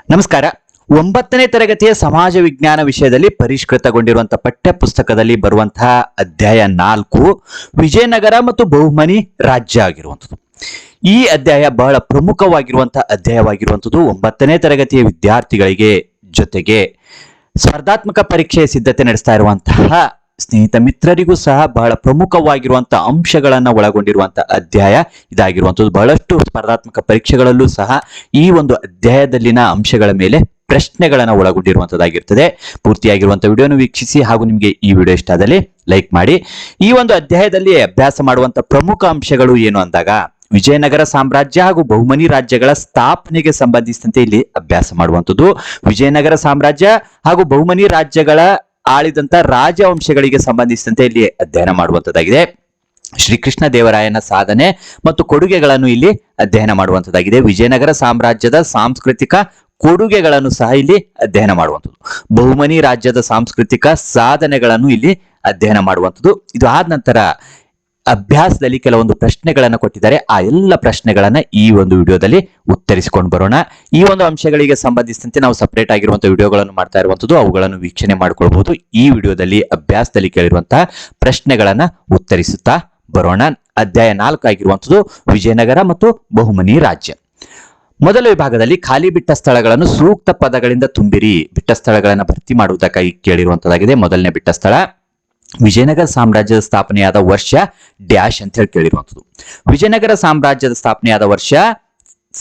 ನಮಸ್ಕಾರ. 9ನೇ ತರಗತಿಯ ಸಮಾಜ ವಿಜ್ಞಾನ ವಿಷಯದಲ್ಲಿ ಪರಿಷ್ಕೃತಗೊಂಡಿರುವಂತಹ ಪಠ್ಯ ಪುಸ್ತಕದಲ್ಲಿ ಬರುವಂತಹ ಅಧ್ಯಾಯ 4 ವಿಜಯನಗರ ಮತ್ತು ಬಹುಮನಿ ರಾಜ್ಯ ಆಗಿರುವಂಥದ್ದು. ಈ ಅಧ್ಯಾಯ ಬಹಳ ಪ್ರಮುಖವಾಗಿರುವಂತಹ ಅಧ್ಯಾಯವಾಗಿರುವಂಥದ್ದು 9ನೇ ತರಗತಿಯ ವಿದ್ಯಾರ್ಥಿಗಳಿಗೆ ಜೊತೆಗೆ ಸ್ಪರ್ಧಾತ್ಮಕ ಪರೀಕ್ಷೆಯ ಸಿದ್ಧತೆ ನಡೆಸ್ತಾ ಇರುವಂತಹ ಸ್ನೇಹಿತ ಮಿತ್ರರಿಗೂ ಸಹ ಬಹಳ ಪ್ರಮುಖವಾಗಿರುವಂತಹ ಅಂಶಗಳನ್ನ ಒಳಗೊಂಡಿರುವಂತಹ ಅಧ್ಯಾಯ ಇದಾಗಿರುವಂಥದ್ದು. ಬಹಳಷ್ಟು ಸ್ಪರ್ಧಾತ್ಮಕ ಪರೀಕ್ಷೆಗಳಲ್ಲೂ ಸಹ ಈ ಒಂದು ಅಧ್ಯಾಯದಲ್ಲಿನ ಅಂಶಗಳ ಮೇಲೆ ಪ್ರಶ್ನೆಗಳನ್ನ ಒಳಗೊಂಡಿರುವಂತದ್ದಾಗಿರ್ತದೆ. ಪೂರ್ತಿಯಾಗಿರುವಂತಹ ವಿಡಿಯೋನ ವೀಕ್ಷಿಸಿ ಹಾಗೂ ನಿಮಗೆ ಈ ವಿಡಿಯೋ ಇಷ್ಟ ಆದಲ್ಲಿ ಲೈಕ್ ಮಾಡಿ. ಈ ಒಂದು ಅಧ್ಯಾಯದಲ್ಲಿ ಅಭ್ಯಾಸ ಮಾಡುವಂತಹ ಪ್ರಮುಖ ಅಂಶಗಳು ಏನು ಅಂದಾಗ ವಿಜಯನಗರ ಸಾಮ್ರಾಜ್ಯ ಹಾಗೂ ಬಹುಮನಿ ರಾಜ್ಯಗಳ ಸ್ಥಾಪನೆಗೆ ಸಂಬಂಧಿಸಿದಂತೆ ಇಲ್ಲಿ ಅಭ್ಯಾಸ ಮಾಡುವಂಥದ್ದು. ವಿಜಯನಗರ ಸಾಮ್ರಾಜ್ಯ ಹಾಗೂ ಬಹುಮನಿ ರಾಜ್ಯಗಳ ಆಳಿದಂತ ರಾಜವಂಶಗಳಿಗೆ ಸಂಬಂಧಿಸಿದಂತೆ ಇಲ್ಲಿ ಅಧ್ಯಯನ ಮಾಡುವಂತದ್ದಾಗಿದೆ. ಶ್ರೀಕೃಷ್ಣ ದೇವರಾಯನ ಸಾಧನೆ ಮತ್ತು ಕೊಡುಗೆಗಳನ್ನು ಇಲ್ಲಿ ಅಧ್ಯಯನ ಮಾಡುವಂತದ್ದಾಗಿದೆ. ವಿಜಯನಗರ ಸಾಮ್ರಾಜ್ಯದ ಸಾಂಸ್ಕೃತಿಕ ಕೊಡುಗೆಗಳನ್ನು ಸಹ ಇಲ್ಲಿ ಅಧ್ಯಯನ ಮಾಡುವಂಥದ್ದು. ಬಹುಮನಿ ರಾಜ್ಯದ ಸಾಂಸ್ಕೃತಿಕ ಸಾಧನೆಗಳನ್ನು ಇಲ್ಲಿ ಅಧ್ಯಯನ ಮಾಡುವಂಥದ್ದು. ಇದು ಆದ ನಂತರ ಅಭ್ಯಾಸದಲ್ಲಿ ಕೆಲವೊಂದು ಪ್ರಶ್ನೆಗಳನ್ನು ಕೊಟ್ಟಿದ್ದಾರೆ. ಆ ಎಲ್ಲ ಪ್ರಶ್ನೆಗಳನ್ನ ಈ ಒಂದು ವಿಡಿಯೋದಲ್ಲಿ ಉತ್ತರಿಸಿಕೊಂಡು ಬರೋಣ. ಈ ಒಂದು ಅಂಶಗಳಿಗೆ ಸಂಬಂಧಿಸಿದಂತೆ ನಾವು ಸಪರೇಟ್ ಆಗಿರುವಂತಹ ವಿಡಿಯೋಗಳನ್ನು ಮಾಡ್ತಾ ಇರುವಂತದ್ದು, ಅವುಗಳನ್ನು ವೀಕ್ಷಣೆ ಮಾಡ್ಕೊಳ್ಬಹುದು. ಈ ವಿಡಿಯೋದಲ್ಲಿ ಅಭ್ಯಾಸದಲ್ಲಿ ಕೇಳಿರುವಂತಹ ಪ್ರಶ್ನೆಗಳನ್ನ ಉತ್ತರಿಸುತ್ತಾ ಬರೋಣ. ಅಧ್ಯಾಯ 4 ಆಗಿರುವಂತದ್ದು ವಿಜಯನಗರ ಮತ್ತು ಬಹುಮನಿ ರಾಜ್ಯ. ಮೊದಲ ವಿಭಾಗದಲ್ಲಿ ಖಾಲಿ ಬಿಟ್ಟ ಸ್ಥಳಗಳನ್ನು ಸೂಕ್ತ ಪದಗಳಿಂದ ತುಂಬಿರಿ. ಬಿಟ್ಟ ಸ್ಥಳಗಳನ್ನು ಭರ್ತಿ ಮಾಡುವುದಕ್ಕಾಗಿ ಕೇಳಿರುವಂತದ್ದಾಗಿದೆ. ಮೊದಲನೇ ಬಿಟ್ಟ ಸ್ಥಳ ವಿಜಯನಗರ ಸಾಮ್ರಾಜ್ಯದ ಸ್ಥಾಪನೆಯಾದ ವರ್ಷ ಡ್ಯಾಶ್ ಅಂತ ಹೇಳಿ ಕೇಳಿರುವಂಥದ್ದು. ವಿಜಯನಗರ ಸಾಮ್ರಾಜ್ಯದ ಸ್ಥಾಪನೆಯಾದ ವರ್ಷ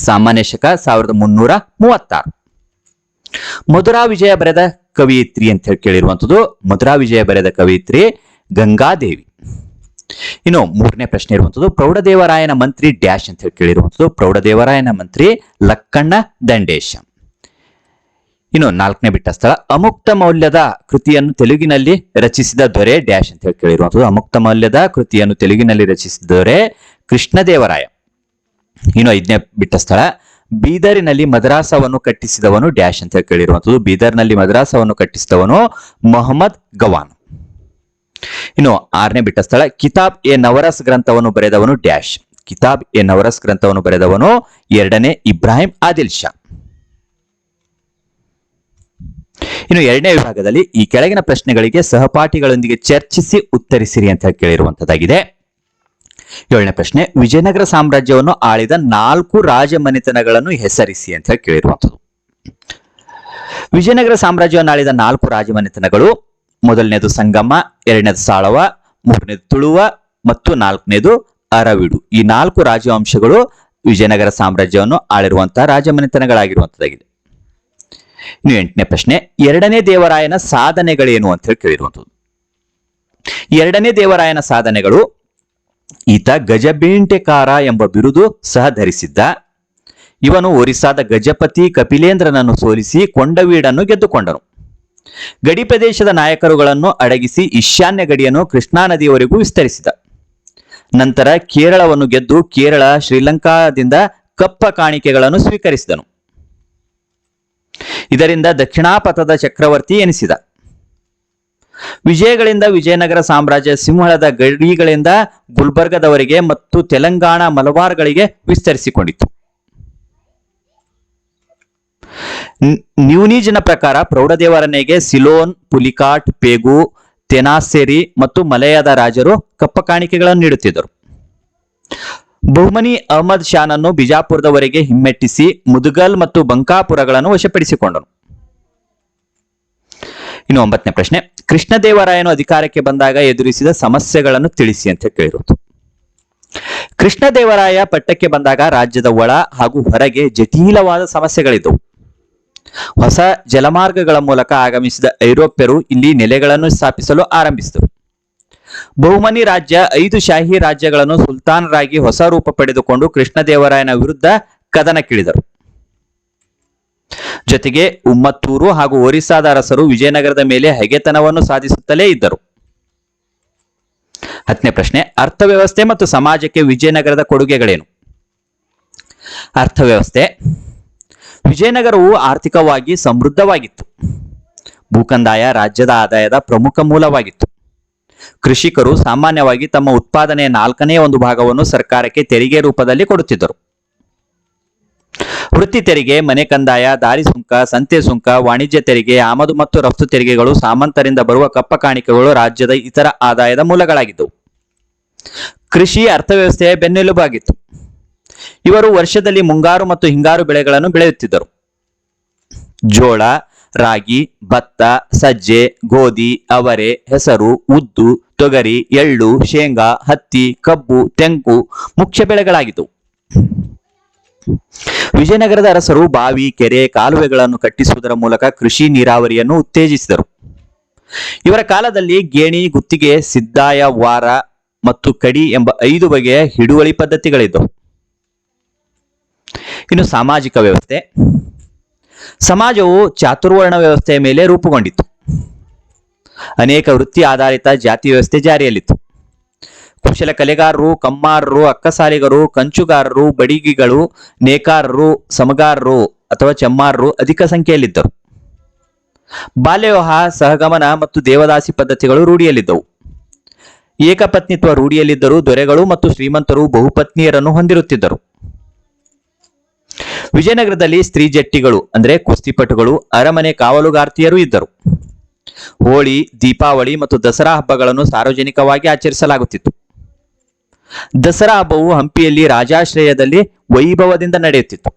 ಸಾಮಾನ್ಯ ಶಕ 1336. ಮಧುರಾ ವಿಜಯ ಬರೆದ ಕವಿಯಿತ್ರಿ ಅಂತ ಹೇಳಿ ಕೇಳಿರುವಂಥದ್ದು. ಮಧುರಾ ವಿಜಯ ಬರೆದ ಕವಿಯಿತ್ರಿ ಗಂಗಾದೇವಿ. ಇನ್ನು ಮೂರನೇ ಪ್ರಶ್ನೆ ಇರುವಂಥದ್ದು ಪ್ರೌಢದೇವರಾಯನ ಮಂತ್ರಿ ಡ್ಯಾಶ್ ಅಂತ ಹೇಳಿ ಕೇಳಿರುವಂಥದ್ದು. ಪ್ರೌಢದೇವರಾಯನ ಮಂತ್ರಿ ಲಕ್ಕಣ್ಣ ದಂಡೇಶ. ಇನ್ನು ನಾಲ್ಕನೇ ಬಿಟ್ಟ ಸ್ಥಳ ಅಮುಕ್ತ ಮೌಲ್ಯದ ಕೃತಿಯನ್ನು ತೆಲುಗಿನಲ್ಲಿ ರಚಿಸಿದ ದೊರೆ ಡ್ಯಾಶ್ ಅಂತ ಹೇಳಿ ಕೇಳಿರುವಂಥದ್ದು. ಅಮುಕ್ತ ಮೌಲ್ಯದ ಕೃತಿಯನ್ನು ತೆಲುಗಿನಲ್ಲಿ ರಚಿಸಿದ ದೊರೆ ಕೃಷ್ಣದೇವರಾಯ. ಇನ್ನು 5ನೇ ಬಿಟ್ಟ ಸ್ಥಳ ಬೀದರಿನಲ್ಲಿ ಮದ್ರಾಸವನ್ನು ಕಟ್ಟಿಸಿದವನು ಡ್ಯಾಶ್ ಅಂತ ಹೇಳಿ ಕೇಳಿರುವಂಥದ್ದು. ಬೀದರ್ನಲ್ಲಿ ಮದ್ರಾಸವನ್ನು ಕಟ್ಟಿಸಿದವನು ಮೊಹಮ್ಮದ್ ಗವಾನ್. ಇನ್ನು 6ನೇ ಬಿಟ್ಟ ಸ್ಥಳ ಕಿತಾಬ್ ಎ ನವರಸ್ ಗ್ರಂಥವನ್ನು ಬರೆದವನು ಡ್ಯಾಶ್. ಕಿತಾಬ್ ಎ ನವರಸ್ ಗ್ರಂಥವನ್ನು ಬರೆದವನು 2ನೇ ಇಬ್ರಾಹಿಂ ಆದಿಲ್ ಶಾ. ಇನ್ನು 2ನೇ ವಿಭಾಗದಲ್ಲಿ ಈ ಕೆಳಗಿನ ಪ್ರಶ್ನೆಗಳಿಗೆ ಸಹಪಾಠಿಗಳೊಂದಿಗೆ ಚರ್ಚಿಸಿ ಉತ್ತರಿಸಿರಿ ಅಂತ ಹೇಳಿ ಕೇಳಿರುವಂತದ್ದಾಗಿದೆ. 7ನೇ ಪ್ರಶ್ನೆ ವಿಜಯನಗರ ಸಾಮ್ರಾಜ್ಯವನ್ನು ಆಳಿದ 4 ರಾಜಮನೆತನಗಳನ್ನು ಹೆಸರಿಸಿ ಅಂತ ಹೇಳಿ ಕೇಳಿರುವಂಥದ್ದು. ವಿಜಯನಗರ ಸಾಮ್ರಾಜ್ಯವನ್ನು ಆಳಿದ 4 ರಾಜಮನೆತನಗಳು: ಮೊದಲನೇದು ಸಂಗಮ, 2ನೇದು ಸಾಳವ, 3ನೇದು ತುಳುವ ಮತ್ತು 4ನೇದು ಅರವಿಡು. ಈ 4 ರಾಜವಂಶಗಳು ವಿಜಯನಗರ ಸಾಮ್ರಾಜ್ಯವನ್ನು ಆಳಿರುವಂತಹ ರಾಜಮನೆತನಗಳಾಗಿರುವಂತದ್ದಾಗಿದೆ. ಇನ್ನು 8ನೇ ಪ್ರಶ್ನೆ 2ನೇ ದೇವರಾಯನ ಸಾಧನೆಗಳೇನು ಅಂತ ಹೇಳಿ ಕೇಳಿರುವಂಥದ್ದು. 2ನೇ ದೇವರಾಯನ ಸಾಧನೆಗಳು: ಈತ ಗಜಬೇಂಟೆಕಾರ ಎಂಬ ಬಿರುದು ಸಹ ಧರಿಸಿದ್ದ. ಇವನು ಒರಿಸ್ಸಾದ ಗಜಪತಿ ಕಪಿಲೇಂದ್ರನನ್ನು ಸೋಲಿಸಿ ಕೊಂಡವೀಡನ್ನು ಗೆದ್ದುಕೊಂಡನು. ಗಡಿ ಪ್ರದೇಶದ ನಾಯಕರುಗಳನ್ನು ಅಡಗಿಸಿ ಈಶಾನ್ಯ ಗಡಿಯನ್ನು ಕೃಷ್ಣಾ ನದಿಯವರೆಗೂ ವಿಸ್ತರಿಸಿದ. ನಂತರ ಕೇರಳವನ್ನು ಗೆದ್ದು ಕೇರಳ ಶ್ರೀಲಂಕಾದಿಂದ ಕಪ್ಪ ಕಾಣಿಕೆಗಳನ್ನು ಸ್ವೀಕರಿಸಿದನು. ಇದರಿಂದ ದಕ್ಷಿಣಾಪಥದ ಚಕ್ರವರ್ತಿ ಎನಿಸಿದ. ವಿಜಯಗಳಿಂದ ವಿಜಯನಗರ ಸಾಮ್ರಾಜ್ಯ ಸಿಂಹಳದ ಗಡಿಗಳಿಂದ ಗುಲ್ಬರ್ಗದವರೆಗೆ ಮತ್ತು ತೆಲಂಗಾಣ ಮಲಬಾರ್ಗಳಿಗೆ ವಿಸ್ತರಿಸಿಕೊಂಡಿತು. ನ್ಯೂನಿಜನ ಪ್ರಕಾರ ಪ್ರೌಢದೇವರನೆಗೆ ಸಿಲೋನ್, ಪುಲಿಕಾಟ್, ಪೇಗು, ತೆನಾಸೆರಿ ಮತ್ತು ಮಲಯದ ರಾಜರು ಕಪ್ಪ ಕಾಣಿಕೆಗಳನ್ನು ನೀಡುತ್ತಿದ್ದರು. ಬಹುಮನಿ ಅಹಮದ್ ಶಾನನ್ನು ಬಿಜಾಪುರದವರೆಗೆ ಹಿಮ್ಮೆಟ್ಟಿಸಿ ಮುದುಗಲ್ ಮತ್ತು ಬಂಕಾಪುರಗಳನ್ನು ವಶಪಡಿಸಿಕೊಂಡನು. ಇನ್ನು 9ನೇ ಪ್ರಶ್ನೆ ಕೃಷ್ಣದೇವರಾಯನು ಅಧಿಕಾರಕ್ಕೆ ಬಂದಾಗ ಎದುರಿಸಿದ ಸಮಸ್ಯೆಗಳನ್ನು ತಿಳಿಸಿ ಅಂತ ಕೇಳಿರೋದು. ಕೃಷ್ಣದೇವರಾಯ ಪಟ್ಟಕ್ಕೆ ಬಂದಾಗ ರಾಜ್ಯದ ಒಳ ಹಾಗೂ ಹೊರಗೆ ಜಟಿಲವಾದ ಸಮಸ್ಯೆಗಳಿದ್ದವು. ಹೊಸ ಜಲಮಾರ್ಗಗಳ ಮೂಲಕ ಆಗಮಿಸಿದ ಐರೋಪ್ಯರು ಇಲ್ಲಿ ನೆಲೆಗಳನ್ನು ಸ್ಥಾಪಿಸಲು ಆರಂಭಿಸಿದರು. ಬಹುಮನಿ ರಾಜ್ಯ 5 ಶಾಹಿ ರಾಜ್ಯಗಳನ್ನು ಸುಲ್ತಾನರಾಗಿ ಹೊಸ ರೂಪ ಪಡೆದುಕೊಂಡು ಕೃಷ್ಣದೇವರಾಯನ ವಿರುದ್ಧ ಕದನಕ್ಕಿಳಿದರು. ಜೊತೆಗೆ ಉಮ್ಮತ್ತೂರು ಹಾಗೂ ಒರಿಸ್ಸಾದ ಅರಸರು ವಿಜಯನಗರದ ಮೇಲೆ ಹೆಗೆತನವನ್ನು ಸಾಧಿಸುತ್ತಲೇ ಇದ್ದರು. 10ನೇ ಪ್ರಶ್ನೆ ಅರ್ಥವ್ಯವಸ್ಥೆ ಮತ್ತು ಸಮಾಜಕ್ಕೆ ವಿಜಯನಗರದ ಕೊಡುಗೆಗಳೇನು? ಅರ್ಥವ್ಯವಸ್ಥೆ: ವಿಜಯನಗರವು ಆರ್ಥಿಕವಾಗಿ ಸಮೃದ್ಧವಾಗಿತ್ತು. ಭೂಕಂದಾಯ ರಾಜ್ಯದ ಆದಾಯದ ಪ್ರಮುಖ ಮೂಲವಾಗಿತ್ತು. ಕೃಷಿಕರು ಸಾಮಾನ್ಯವಾಗಿ ತಮ್ಮ ಉತ್ಪಾದನೆಯ 1/4 ಭಾಗವನ್ನು ಸರ್ಕಾರಕ್ಕೆ ತೆರಿಗೆ ರೂಪದಲ್ಲಿ ಕೊಡುತ್ತಿದ್ದರು. ವೃತ್ತಿ ತೆರಿಗೆ, ಮನೆ ಕಂದಾಯ, ದಾರಿ ಸುಂಕ, ಸಂತೆ ಸುಂಕ, ವಾಣಿಜ್ಯ ತೆರಿಗೆ, ಆಮದು ಮತ್ತು ರಫ್ತು ತೆರಿಗೆಗಳು, ಸಾಮಂತರಿಂದ ಬರುವ ಕಪ್ಪ ಕಾಣಿಕೆಗಳು ರಾಜ್ಯದ ಇತರ ಆದಾಯದ ಮೂಲಗಳಾಗಿದ್ದವು. ಕೃಷಿ ಅರ್ಥವ್ಯವಸ್ಥೆಯ ಬೆನ್ನೆಲುಬಾಗಿತ್ತು. ಇವರು ವರ್ಷದಲ್ಲಿ ಮುಂಗಾರು ಮತ್ತು ಹಿಂಗಾರು ಬೆಳೆಗಳನ್ನು ಬೆಳೆಯುತ್ತಿದ್ದರು. ಜೋಳ, ರಾಗಿ, ಭತ್ತ, ಸಜ್ಜೆ, ಗೋಧಿ, ಅವರೆ, ಹೆಸರು, ಉದ್ದು, ತೊಗರಿ, ಎಳ್ಳು, ಶೇಂಗಾ, ಹತ್ತಿ, ಕಬ್ಬು, ತೆಂಗು ಮುಖ್ಯ ಬೆಳೆಗಳಾಗಿದ್ದವು. ವಿಜಯನಗರದ ಅರಸರು ಬಾವಿ, ಕೆರೆ, ಕಾಲುವೆಗಳನ್ನು ಕಟ್ಟಿಸುವುದರ ಮೂಲಕ ಕೃಷಿ ನೀರಾವರಿಯನ್ನು ಉತ್ತೇಜಿಸಿದರು. ಇವರ ಕಾಲದಲ್ಲಿ ಗೇಣಿ, ಗುತ್ತಿಗೆ, ಸಿದ್ದಾಯ, ವಾರ ಮತ್ತು ಕಡಿ ಎಂಬ 5 ಬಗೆಯ ಹಿಡುವಳಿ ಪದ್ಧತಿಗಳಿದ್ದವು. ಇನ್ನು ಸಾಮಾಜಿಕ ವ್ಯವಸ್ಥೆ. ಸಮಾಜವು ಚಾತುರ್ವರ್ಣ ವ್ಯವಸ್ಥೆಯ ಮೇಲೆ ರೂಪುಗೊಂಡಿತ್ತು. ಅನೇಕ ವೃತ್ತಿ ಆಧಾರಿತ ಜಾತಿ ವ್ಯವಸ್ಥೆ ಜಾರಿಯಲ್ಲಿತ್ತು. ಕುಶಲ ಕಲೆಗಾರರು, ಕಮ್ಮಾರರು, ಅಕ್ಕಸಾಲಿಗರು, ಕಂಚುಗಾರರು, ಬಡಿಗಿಗಳು, ನೇಕಾರರು, ಸಮಗಾರರು ಅಥವಾ ಚೆಮ್ಮಾರರು ಅಧಿಕ ಸಂಖ್ಯೆಯಲ್ಲಿದ್ದರು. ಬಾಲ್ಯವಿವಾಹ, ಸಹಗಮನ ಮತ್ತು ದೇವದಾಸಿ ಪದ್ಧತಿಗಳು ರೂಢಿಯಲ್ಲಿದ್ದವು. ಏಕಪತ್ನಿತ್ವ ರೂಢಿಯಲ್ಲಿದ್ದರೂ ದೊರೆಗಳು ಮತ್ತು ಶ್ರೀಮಂತರು ಬಹುಪತ್ನಿಯರನ್ನು ಹೊಂದಿರುತ್ತಿದ್ದರು. ವಿಜಯನಗರದಲ್ಲಿ ಸ್ತ್ರೀ ಜಟ್ಟಿಗಳು ಅಂದರೆ ಕುಸ್ತಿಪಟುಗಳು, ಅರಮನೆ ಕಾವಲುಗಾರ್ತಿಯರು ಇದ್ದರು. ಹೋಳಿ, ದೀಪಾವಳಿ ಮತ್ತು ದಸರಾ ಹಬ್ಬಗಳನ್ನು ಸಾರ್ವಜನಿಕವಾಗಿ ಆಚರಿಸಲಾಗುತ್ತಿತ್ತು. ದಸರಾ ಹಬ್ಬವು ಹಂಪಿಯಲ್ಲಿ ರಾಜಾಶ್ರಯದಲ್ಲಿ ವೈಭವದಿಂದ ನಡೆಯುತ್ತಿತ್ತು.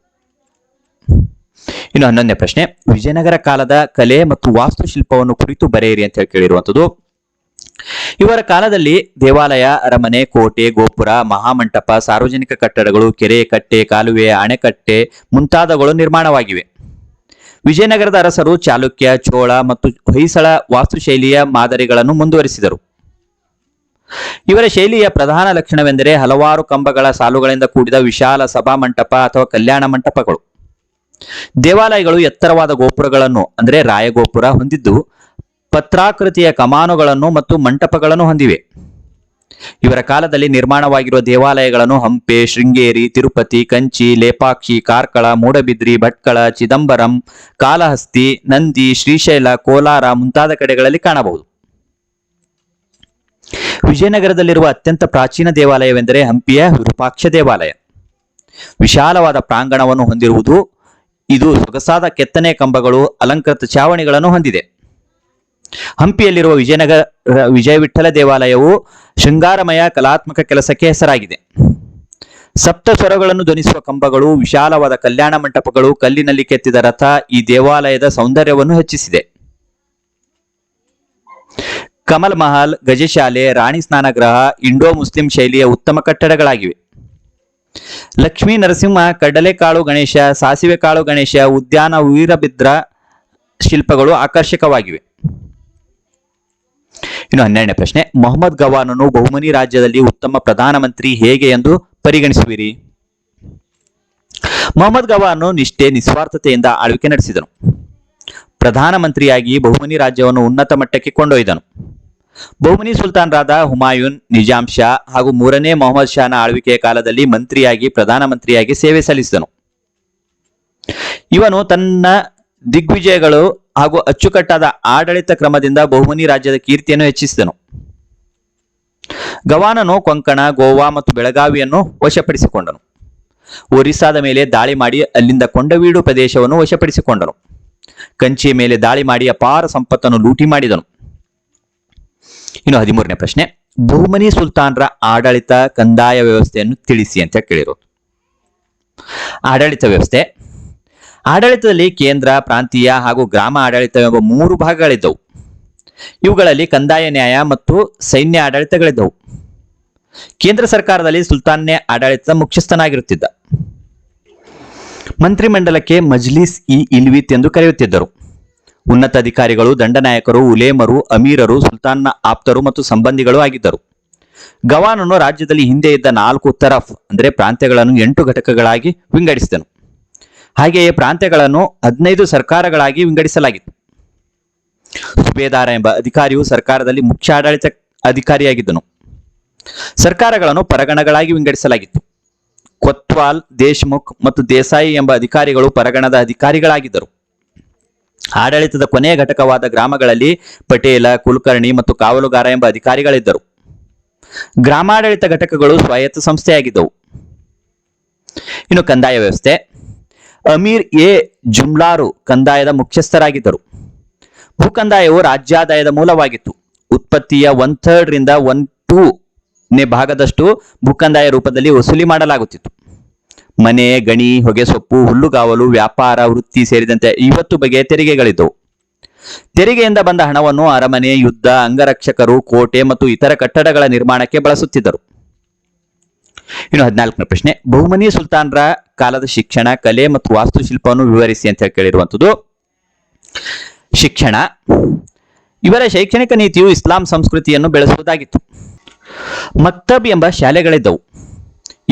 ಇನ್ನು 11ನೇ ಪ್ರಶ್ನೆ, ವಿಜಯನಗರ ಕಾಲದ ಕಲೆ ಮತ್ತು ವಾಸ್ತುಶಿಲ್ಪವನ್ನು ಕುರಿತು ಬರೆಯಿರಿ ಅಂತ ಹೇಳಿ ಕೇಳಿರುವಂಥದ್ದು. ಇವರ ಕಾಲದಲ್ಲಿ ದೇವಾಲಯ, ಅರಮನೆ, ಕೋಟೆ, ಗೋಪುರ, ಮಹಾಮಂಟಪ, ಸಾರ್ವಜನಿಕ ಕಟ್ಟಡಗಳು, ಕೆರೆ, ಕಟ್ಟೆ, ಕಾಲುವೆ, ಅಣೆಕಟ್ಟೆ ಮುಂತಾದವುಗಳು ನಿರ್ಮಾಣವಾಗಿವೆ. ವಿಜಯನಗರದ ಅರಸರು ಚಾಲುಕ್ಯ, ಚೋಳ ಮತ್ತು ಹೊಯ್ಸಳ ವಾಸ್ತುಶೈಲಿಯ ಮಾದರಿಗಳನ್ನು ಮುಂದುವರಿಸಿದರು. ಇವರ ಶೈಲಿಯ ಪ್ರಧಾನ ಲಕ್ಷಣವೆಂದರೆ ಹಲವಾರು ಕಂಬಗಳ ಸಾಲುಗಳಿಂದ ಕೂಡಿದ ವಿಶಾಲ ಸಭಾಮಂಟಪ ಅಥವಾ ಕಲ್ಯಾಣ ಮಂಟಪಗಳು. ದೇವಾಲಯಗಳು ಎತ್ತರವಾದ ಗೋಪುರಗಳನ್ನು ಅಂದರೆ ರಾಯಗೋಪುರ ಹೊಂದಿದ್ದು ಪತ್ರಾಕೃತಿಯ ಕಮಾನುಗಳನ್ನು ಮತ್ತು ಮಂಟಪಗಳನ್ನು ಹೊಂದಿವೆ. ಇವರ ಕಾಲದಲ್ಲಿ ನಿರ್ಮಾಣವಾಗಿರುವ ದೇವಾಲಯಗಳನ್ನು ಹಂಪೆ, ಶೃಂಗೇರಿ, ತಿರುಪತಿ, ಕಂಚಿ, ಲೇಪಾಕ್ಷಿ, ಕಾರ್ಕಳ, ಮೂಡಬಿದ್ರಿ, ಭಟ್ಕಳ, ಚಿದಂಬರಂ, ಕಾಲಹಸ್ತಿ, ನಂದಿ, ಶ್ರೀಶೈಲ, ಕೋಲಾರ ಮುಂತಾದ ಕಡೆಗಳಲ್ಲಿ ಕಾಣಬಹುದು. ವಿಜಯನಗರದಲ್ಲಿರುವ ಅತ್ಯಂತ ಪ್ರಾಚೀನ ದೇವಾಲಯವೆಂದರೆ ಹಂಪಿಯ ವಿರೂಪಾಕ್ಷ ದೇವಾಲಯ. ವಿಶಾಲವಾದ ಪ್ರಾಂಗಣವನ್ನು ಹೊಂದಿರುವುದು. ಇದು ಸೊಗಸಾದ ಕೆತ್ತನೆ ಕಂಬಗಳು, ಅಲಂಕೃತ ಚಾವಣಿಗಳನ್ನು ಹೊಂದಿದೆ. ಹಂಪಿಯಲ್ಲಿರುವ ವಿಜಯವಿಠಲ ದೇವಾಲಯವು ಶೃಂಗಾರಮಯ ಕಲಾತ್ಮಕ ಕೆಲಸಕ್ಕೆ ಹೆಸರಾಗಿದೆ. ಸಪ್ತ ಸ್ವರಗಳನ್ನು ಧ್ವನಿಸುವ ಕಂಬಗಳು, ವಿಶಾಲವಾದ ಕಲ್ಯಾಣ ಮಂಟಪಗಳು, ಕಲ್ಲಿನಲ್ಲಿ ಕೆತ್ತಿದ ರಥ ಈ ದೇವಾಲಯದ ಸೌಂದರ್ಯವನ್ನು ಹೆಚ್ಚಿಸಿದೆ. ಕಮಲ್ ಮಹಲ್, ಗಜಶಾಲೆ, ರಾಣಿ ಸ್ನಾನಗೃಹ ಇಂಡೋ ಮುಸ್ಲಿಂ ಶೈಲಿಯ ಉತ್ತಮ ಕಟ್ಟಡಗಳಾಗಿವೆ. ಲಕ್ಷ್ಮೀ ನರಸಿಂಹ, ಕಡಲೆಕಾಳು ಗಣೇಶ, ಸಾಸಿವೆ ಕಾಳು ಗಣೇಶ, ಉದ್ಯಾನ ವೀರಭದ್ರ ಶಿಲ್ಪಗಳು ಆಕರ್ಷಕವಾಗಿವೆ. ಇನ್ನು 12ನೇ ಪ್ರಶ್ನೆ, ಮೊಹಮ್ಮದ್ ಗವಾನನು ಬಹುಮನಿ ರಾಜ್ಯದಲ್ಲಿ ಉತ್ತಮ ಪ್ರಧಾನಮಂತ್ರಿ ಹೇಗೆ ಎಂದು ಪರಿಗಣಿಸುವಿರಿ? ಮೊಹಮ್ಮದ್ ಗವಾನು ನಿಷ್ಠೆ, ನಿಸ್ವಾರ್ಥತೆಯಿಂದ ಆಳ್ವಿಕೆ ನಡೆಸಿದನು. ಪ್ರಧಾನಮಂತ್ರಿಯಾಗಿ ಬಹುಮನಿ ರಾಜ್ಯವನ್ನು ಉನ್ನತ ಮಟ್ಟಕ್ಕೆ ಕೊಂಡೊಯ್ದನು. ಬಹುಮನಿ ಸುಲ್ತಾನರಾದ ಹುಮಾಯೂನ್, ನಿಜಾಂ ಶಾ ಹಾಗೂ 3ನೇ ಮೊಹಮ್ಮದ್ ಶಾನ ಆಳ್ವಿಕೆಯ ಕಾಲದಲ್ಲಿ ಮಂತ್ರಿಯಾಗಿ, ಪ್ರಧಾನಮಂತ್ರಿಯಾಗಿ ಸೇವೆ ಸಲ್ಲಿಸಿದನು. ಇವನು ತನ್ನ ದಿಗ್ವಿಜಯಗಳು ಹಾಗೂ ಅಚ್ಚುಕಟ್ಟಾದ ಆಡಳಿತ ಕ್ರಮದಿಂದ ಬಹುಮನಿ ರಾಜ್ಯದ ಕೀರ್ತಿಯನ್ನು ಹೆಚ್ಚಿಸಿದನು. ಗವಾನನು ಕೊಂಕಣ, ಗೋವಾ ಮತ್ತು ಬೆಳಗಾವಿಯನ್ನು ವಶಪಡಿಸಿಕೊಂಡನು. ಒರಿಸ್ಸಾದ ಮೇಲೆ ದಾಳಿ ಮಾಡಿ ಅಲ್ಲಿಂದ ಕೊಂಡವೀಡು ಪ್ರದೇಶವನ್ನು ವಶಪಡಿಸಿಕೊಂಡನು. ಕಂಚಿಯ ಮೇಲೆ ದಾಳಿ ಮಾಡಿ ಅಪಾರ ಸಂಪತ್ತನ್ನು ಲೂಟಿ ಮಾಡಿದನು. ಇನ್ನು 13ನೇ ಪ್ರಶ್ನೆ, ಬಹುಮನಿ ಸುಲ್ತಾನರ ಆಡಳಿತ ಕಂದಾಯ ವ್ಯವಸ್ಥೆಯನ್ನು ತಿಳಿಸಿ ಅಂತ ಕೇಳಿರೋದು. ಆಡಳಿತ ವ್ಯವಸ್ಥೆ. ಆಡಳಿತದಲ್ಲಿ ಕೇಂದ್ರ, ಪ್ರಾಂತೀಯ ಹಾಗೂ ಗ್ರಾಮ ಆಡಳಿತ ಎಂಬ 3 ಭಾಗಗಳಿದ್ದವು. ಇವುಗಳಲ್ಲಿ ಕಂದಾಯ ನ್ಯಾಯ ಮತ್ತು ಸೈನ್ಯ ಆಡಳಿತಗಳಿದ್ದವು. ಕೇಂದ್ರ ಸರ್ಕಾರದಲ್ಲಿ ಸುಲ್ತಾನ್ನೇ ಆಡಳಿತದ ಮುಖ್ಯಸ್ಥನಾಗಿರುತ್ತಿದ್ದ. ಮಂತ್ರಿಮಂಡಲಕ್ಕೆ ಮಜ್ಲಿಸ್ ಇ ಇಲ್ವಿತ್ ಎಂದು ಕರೆಯುತ್ತಿದ್ದರು. ಉನ್ನತ ಅಧಿಕಾರಿಗಳು, ದಂಡನಾಯಕರು, ಉಲೇಮರು, ಅಮೀರರು ಸುಲ್ತಾನ್ನ ಆಪ್ತರು ಮತ್ತು ಸಂಬಂಧಿಗಳು ಆಗಿದ್ದರು. ಗವಾನನು ರಾಜ್ಯದಲ್ಲಿ ಹಿಂದೆ ಇದ್ದ 4 ತರಫ್ ಅಂದರೆ ಪ್ರಾಂತ್ಯಗಳನ್ನು 8 ಘಟಕಗಳಾಗಿ ವಿಂಗಡಿಸಿದನು. ಹಾಗೆಯೇ ಪ್ರಾಂತ್ಯಗಳನ್ನು 15 ಸರ್ಕಾರಗಳಾಗಿ ವಿಂಗಡಿಸಲಾಗಿತ್ತು. ಸುಬೇದಾರ ಎಂಬ ಅಧಿಕಾರಿಯು ಸರ್ಕಾರದಲ್ಲಿ ಮುಖ್ಯ ಆಡಳಿತ ಅಧಿಕಾರಿಯಾಗಿದ್ದನು. ಸರ್ಕಾರಗಳನ್ನು ಪರಗಣಗಳಾಗಿ ವಿಂಗಡಿಸಲಾಗಿತ್ತು. ಕೊತ್ವಾಲ್, ದೇಶ್ಮುಖ್ ಮತ್ತು ದೇಸಾಯಿ ಎಂಬ ಅಧಿಕಾರಿಗಳು ಪರಗಣದ ಅಧಿಕಾರಿಗಳಾಗಿದ್ದರು. ಆಡಳಿತದ ಕೊನೆಯ ಘಟಕವಾದ ಗ್ರಾಮಗಳಲ್ಲಿ ಪಟೇಲ, ಕುಲಕರ್ಣಿ ಮತ್ತು ಕಾವಲುಗಾರ ಎಂಬ ಅಧಿಕಾರಿಗಳಿದ್ದರು. ಗ್ರಾಮಾಡಳಿತ ಘಟಕಗಳು ಸ್ವಾಯತ್ತ ಸಂಸ್ಥೆಯಾಗಿದ್ದವು. ಇನ್ನು ಕಂದಾಯ ವ್ಯವಸ್ಥೆ. ಅಮೀರ್ ಎ ಜುಮ್ಲಾರು ಕಂದಾಯದ ಮುಖ್ಯಸ್ಥರಾಗಿದ್ದರು. ಭೂಕಂದಾಯವು ರಾಜ್ಯಾದಾಯದ ಮೂಲವಾಗಿತ್ತು. ಉತ್ಪತ್ತಿಯ 1/3 ರಿಂದ 1/2 ಭಾಗದಷ್ಟು ಭೂಕಂದಾಯ ರೂಪದಲ್ಲಿ ವಸೂಲಿ ಮಾಡಲಾಗುತ್ತಿತ್ತು. ಮನೆ, ಗಣಿ, ಹೊಗೆಸೊಪ್ಪು, ಹುಲ್ಲುಗಾವಲು, ವ್ಯಾಪಾರ, ವೃತ್ತಿ ಸೇರಿದಂತೆ 50 ಬಗೆಯ ತೆರಿಗೆಗಳಿದ್ದವು. ತೆರಿಗೆಯಿಂದ ಬಂದ ಹಣವನ್ನು ಅರಮನೆ, ಯುದ್ಧ, ಅಂಗರಕ್ಷಕರು, ಕೋಟೆ ಮತ್ತು ಇತರ ಕಟ್ಟಡಗಳ ನಿರ್ಮಾಣಕ್ಕೆ ಬಳಸುತ್ತಿದ್ದರು. ಇನ್ನು 14ನೇ ಪ್ರಶ್ನೆ, ಬಹುಮನಿ ಸುಲ್ತಾನರ ಕಾಲದ ಶಿಕ್ಷಣ, ಕಲೆ ಮತ್ತು ವಾಸ್ತುಶಿಲ್ಪವನ್ನು ವಿವರಿಸಿ ಅಂತ ಕೇಳಿರುವಂಥದ್ದು. ಶಿಕ್ಷಣ, ಇವರ ಶೈಕ್ಷಣಿಕ ನೀತಿಯು ಇಸ್ಲಾಂ ಸಂಸ್ಕೃತಿಯನ್ನು ಬೆಳೆಸುವುದಾಗಿತ್ತು. ಮಕ್ತಬ್ ಎಂಬ ಶಾಲೆಗಳಿದ್ದವು.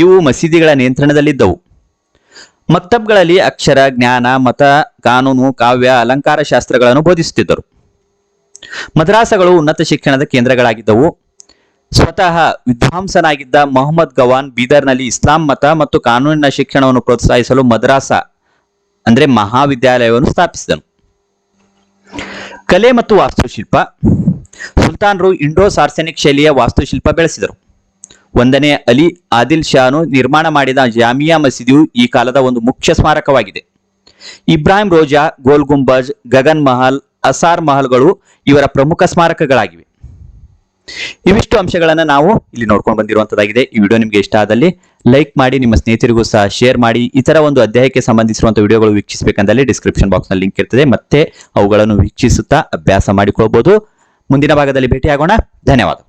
ಇವು ಮಸೀದಿಗಳ ನಿಯಂತ್ರಣದಲ್ಲಿದ್ದವು. ಮಕ್ತಬ್ಗಳಲ್ಲಿ ಅಕ್ಷರ, ಜ್ಞಾನ, ಮತ, ಕಾನೂನು, ಕಾವ್ಯ, ಅಲಂಕಾರ ಶಾಸ್ತ್ರಗಳನ್ನು ಬೋಧಿಸುತ್ತಿದ್ದರು. ಮದ್ರಾಸಗಳು ಉನ್ನತ ಶಿಕ್ಷಣದ ಕೇಂದ್ರಗಳಾಗಿದ್ದವು. ಸ್ವತಃ ವಿದ್ವಾಂಸನಾಗಿದ್ದ ಮೊಹಮ್ಮದ್ ಗವಾನ್ ಬೀದರ್ನಲ್ಲಿ ಇಸ್ಲಾಂ ಮತ ಮತ್ತು ಕಾನೂನಿನ ಶಿಕ್ಷಣವನ್ನು ಪ್ರೋತ್ಸಾಹಿಸಲು ಮದ್ರಾಸ ಅಂದ್ರೆ ಮಹಾವಿದ್ಯಾಲಯವನ್ನು ಸ್ಥಾಪಿಸಿದನು. ಕಲೆ ಮತ್ತು ವಾಸ್ತುಶಿಲ್ಪ, ಸುಲ್ತಾನರು ಇಂಡೋ ಸಾರ್ಸೆನಿಕ್ ಶೈಲಿಯ ವಾಸ್ತುಶಿಲ್ಪ ಬೆಳೆಸಿದರು. 1ನೇ ಅಲಿ ಆದಿಲ್ ಶಾನು ನಿರ್ಮಾಣ ಮಾಡಿದ ಜಾಮಿಯಾ ಮಸೀದಿಯು ಈ ಕಾಲದ ಒಂದು ಮುಖ್ಯ ಸ್ಮಾರಕವಾಗಿದೆ. ಇಬ್ರಾಹಿಂ ರೋಜಾ, ಗೋಲ್ ಗುಂಬಜ್, ಗಗನ್ ಮಹಲ್, ಅಸಾರ್ ಮಹಲ್ಗಳು ಇವರ ಪ್ರಮುಖ ಸ್ಮಾರಕಗಳಾಗಿವೆ. ಇವಿಷ್ಟು ಅಂಶಗಳನ್ನು ನಾವು ಇಲ್ಲಿ ನೋಡ್ಕೊಂಡು ಬಂದಿರುವಂತದ್ದಾಗಿದೆ. ಈ ವಿಡಿಯೋ ನಿಮಗೆ ಇಷ್ಟ ಆದಲ್ಲಿ ಲೈಕ್ ಮಾಡಿ, ನಿಮ್ಮ ಸ್ನೇಹಿತರಿಗೂ ಸಹ ಶೇರ್ ಮಾಡಿ. ಇತರ ಒಂದು ಅಧ್ಯಾಯಕ್ಕೆ ಸಂಬಂಧಿಸಿರುವಂತಹ ವಿಡಿಯೋಗಳು ವೀಕ್ಷಿಸಬೇಕಂದಲ್ಲಿ ಡಿಸ್ಕ್ರಿಪ್ಷನ್ ಬಾಕ್ಸ್ ನಲ್ಲಿ ಲಿಂಕ್ ಇರ್ತದೆ, ಮತ್ತೆ ಅವುಗಳನ್ನು ವೀಕ್ಷಿಸುತ್ತಾ ಅಭ್ಯಾಸ ಮಾಡಿಕೊಳ್ಳಬಹುದು. ಮುಂದಿನ ಭಾಗದಲ್ಲಿ ಭೇಟಿಯಾಗೋಣ. ಧನ್ಯವಾದ.